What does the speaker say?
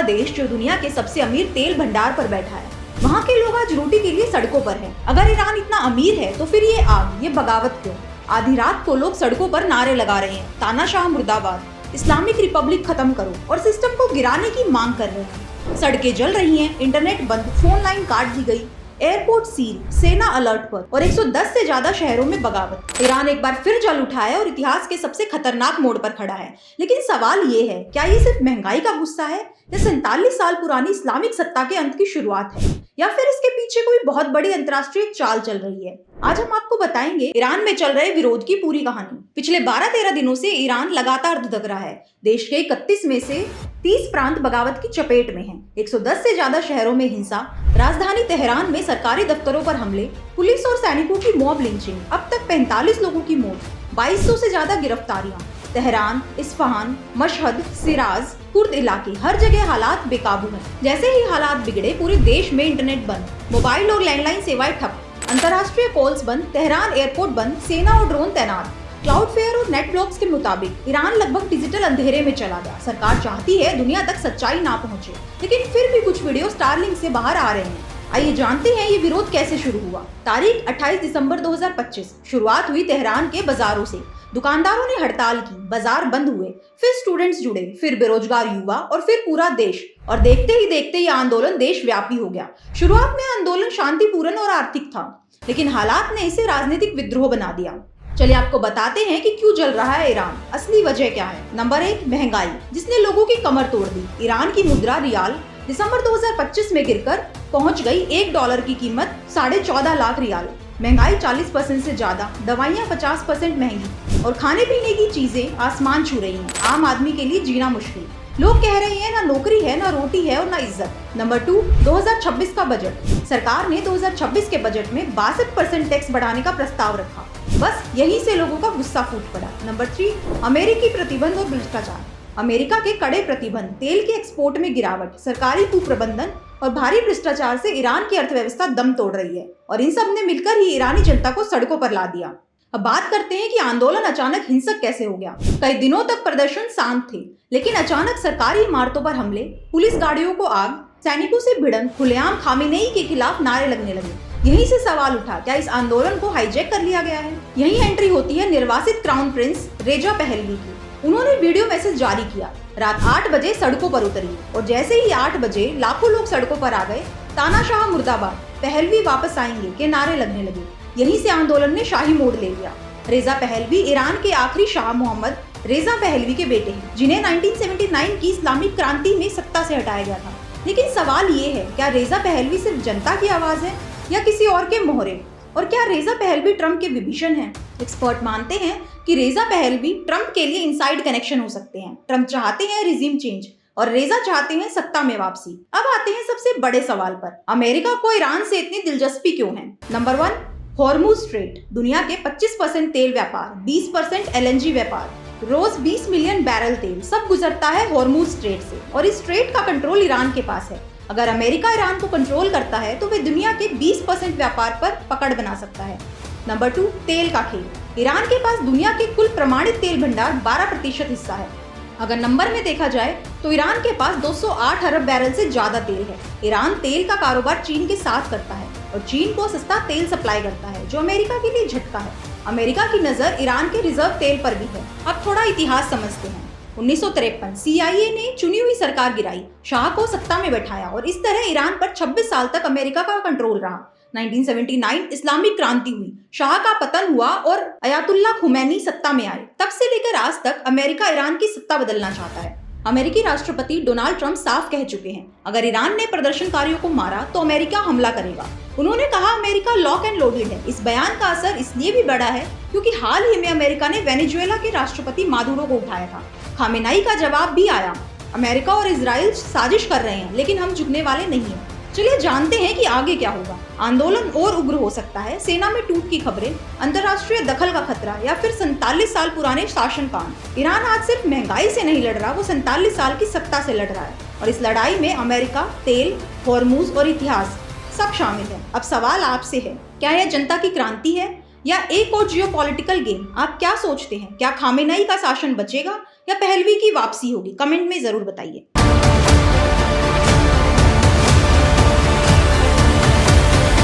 ऐसा देश जो दुनिया के सबसे अमीर तेल भंडार पर बैठा है, वहाँ के लोग आज रोटी के लिए सड़कों पर हैं। अगर ईरान इतना अमीर है तो फिर ये आग, ये बगावत क्यों? आधी रात को लोग सड़कों पर नारे लगा रहे हैं, तानाशाह मुर्दाबाद, इस्लामिक रिपब्लिक खत्म करो, और सिस्टम को गिराने की मांग कर रहे हैं। सड़कें जल रही हैं, इंटरनेट बंद, फोन लाइन काट दी गई, एयरपोर्ट सील, सेना अलर्ट पर, और 110 से ज्यादा शहरों में बगावत। ईरान एक बार फिर जल उठा है और इतिहास के सबसे खतरनाक मोड़ पर खड़ा है। लेकिन सवाल ये है, क्या ये सिर्फ महंगाई का गुस्सा है या 47 साल पुरानी इस्लामिक सत्ता के अंत की शुरुआत है, या फिर इसके पीछे कोई बहुत बड़ी अंतर्राष्ट्रीय चाल चल रही है? आज हम आपको बताएंगे ईरान में चल रहे विरोध की पूरी कहानी। पिछले 12-13 दिनों से ईरान लगातार धुधक रहा है। देश के 31 में से 30 प्रांत बगावत की चपेट में हैं। 110 से ज्यादा शहरों में हिंसा, राजधानी तेहरान में सरकारी दफ्तरों पर हमले, पुलिस और सैनिकों की मॉब लिंचिंग, अब तक 45 लोगों की मौत, 2200 से ज्यादा गिरफ्तारियां। Tehran, Isfahan, Mashhad, Siraj, Kurd इलाके, हर जगह हालात बेकाबू हैं। जैसे ही हालात बिगड़े, पूरे देश में इंटरनेट बंद, मोबाइल और लैंडलाइन सेवाएं ठप, अंतर्राष्ट्रीय कॉल्स बंद, तेहरान एयरपोर्ट बंद, सेना और ड्रोन तैनात। क्लाउडफेयर और नेट ब्लॉक्स के मुताबिक ईरान लगभग डिजिटल अंधेरे में चला गया। सरकार चाहती है दुनिया तक सच्चाई ना पहुंचे, लेकिन फिर भी कुछ वीडियो स्टारलिंक से बाहर आ रहे हैं। आइए जानते हैं ये विरोध कैसे शुरू हुआ। तारीख 28 दिसंबर 2025। शुरुआत हुई तेहरान के बाजारों से। दुकानदारों ने हड़ताल की, बाजार बंद हुए, फिर स्टूडेंट्स जुड़े, फिर बेरोजगार युवा, और फिर पूरा देश। और देखते ही देखते ये आंदोलन देशव्यापी हो गया। शुरुआत में आंदोलन शांतिपूर्ण और आर्थिक था, लेकिन हालात ने इसे राजनीतिक विद्रोह बना दिया। चलिए आपको बताते हैं कि क्यों जल रहा है ईरान। असली वजह क्या है? नंबर 1, महंगाई, जिसने लोगों की कमर तोड़ दी। ईरान की मुद्रा रियाल दिसंबर 2025 में गिरकर पहुंच गई $1 की कीमत 14.5 लाख रियाल। महंगाई 40% से ज्यादा, दवाइयाँ 50% महंगी, और खाने पीने की चीजें आसमान छू रही हैं। आम आदमी के लिए जीना मुश्किल। लोग कह रहे हैं ना नौकरी है, ना रोटी है और ना इज्जत। नंबर 2, 2026 का बजट। सरकार ने 2026 के बजट में 62% टैक्स बढ़ाने का प्रस्ताव रखा। बस यहीं से लोगों का गुस्सा फूट पड़ा। नंबर 3, अमेरिकी प्रतिबंध और भ्रष्टाचार। अमेरिका के कड़े प्रतिबंध, तेल के एक्सपोर्ट में गिरावट, सरकारी कुप्रबंधन और भारी भ्रष्टाचार से ईरान की अर्थव्यवस्था दम तोड़ रही है, और इन सब ने मिलकर ही ईरानी जनता को सड़कों पर ला दिया। अब बात करते हैं कि आंदोलन अचानक हिंसक कैसे हो गया। कई दिनों तक प्रदर्शन शांत थे, लेकिन अचानक सरकारी इमारतों पर हमले, पुलिस गाड़ियों को आग, सैनिकों से भिड़ंत, खुलेआम खामेनेई के खिलाफ नारे लगने लगे। यहीं से सवाल उठा, क्या इस आंदोलन को हाईजैक कर लिया गया है? यहीं एंट्री होती है निर्वासित क्राउन प्रिंस रेजा पहलवी की। उन्होंने वीडियो मैसेज जारी किया, रात 8 बजे सड़कों पर उतरी, और जैसे ही 8 बजे लाखों लोग सड़कों पर आ गए, तानाशाह मुर्दाबाद, पहलवी वापस आएंगे के नारे लगने लगे। यहीं से आंदोलन ने शाही मोड़ ले लिया। रेजा पहलवी ईरान के आखिरी शाह मोहम्मद रेजा पहलवी के बेटे हैं, जिन्हें 1979 की इस्लामिक क्रांति में सत्ता से हटाया गया था। लेकिन सवाल ये है, क्या रेजा पहलवी सिर्फ जनता की आवाज है या किसी और के मोहरे? और क्या रेजा पहलवी ट्रंप के विभीषण हैं? एक्सपर्ट मानते हैं कि रेजा पहलवी ट्रंप के लिए इनसाइड कनेक्शन हो सकते हैं। ट्रंप चाहते हैं रिजीम चेंज और रेजा चाहते हैं सत्ता में वापसी। अब आते हैं सबसे बड़े सवाल पर, अमेरिका को ईरान से इतनी दिलचस्पी क्यों है? Number 1, Hormuz strait. दुनिया के 25% तेल व्यापार, 20% LNG व्यापार, रोज 20 मिलियन बैरल तेल, सब गुजरता है हॉर्मुज स्ट्रेट से, और इस स्ट्रेट का कंट्रोल ईरान के पास है। अगर अमेरिका ईरान को कंट्रोल करता है तो वे दुनिया के 20% व्यापार पर पकड़ बना सकता है। नंबर 2, तेल का खेल। ईरान के पास दुनिया के कुल प्रमाणित तेल भंडार 12% हिस्सा है। अगर नंबर में देखा जाए तो ईरान के पास 208 अरब बैरल से ज्यादा तेल है। ईरान तेल का कारोबार चीन के साथ करता है, और चीन को सस्ता तेल सप्लाई करता है, जो अमेरिका के लिए झटका है। अमेरिका की नजर ईरान के रिजर्व तेल पर भी है। अब थोड़ा इतिहास समझते हैं। 1953 CIA ने चुनी हुई सरकार गिराई, शाह को सत्ता में बैठाया, और इस तरह ईरान पर 26 साल तक अमेरिका का कंट्रोल रहा। 1979 इस्लामिक क्रांति हुई, शाह का पतन हुआ और अयातुल्ला खुमैनी सत्ता में आए। तब से लेकर आज तक अमेरिका ईरान की सत्ता बदलना चाहता है। अमेरिकी राष्ट्रपति डोनाल्ड ट्रंप साफ कह चुके हैं, अगर ईरान ने प्रदर्शनकारियों को मारा तो अमेरिका हमला करेगा। उन्होंने कहा अमेरिका लॉक एंड लोडेड है। इस बयान का असर इसलिए भी बड़ा है क्योंकि हाल ही में अमेरिका ने वेनेजुएला के राष्ट्रपति मादुरो को उठाया था। खामेनेई का जवाब भी आया, अमेरिका और इजराइल साजिश कर रहे हैं, लेकिन हम झुकने वाले नहीं हैं। चलिए जानते हैं कि आगे क्या होगा। आंदोलन और उग्र हो सकता है, सेना में टूट की खबरें, अंतर्राष्ट्रीय दखल का खतरा, या फिर 47 साल पुराने शासन कांड। ईरान आज सिर्फ महंगाई से नहीं लड़ रहा, वो 47 साल की सत्ता से लड़ रहा है, और इस लड़ाई में अमेरिका, तेल, हॉर्मुज और इतिहास सब शामिल है। अब सवाल आपसे है, क्या यह जनता की क्रांति है या एक और जियोपॉलिटिकल गेम? आप क्या सोचते हैं? क्या खामेनेई का शासन बचेगा या पहलवी की वापसी होगी? कमेंट में जरूर बताइए।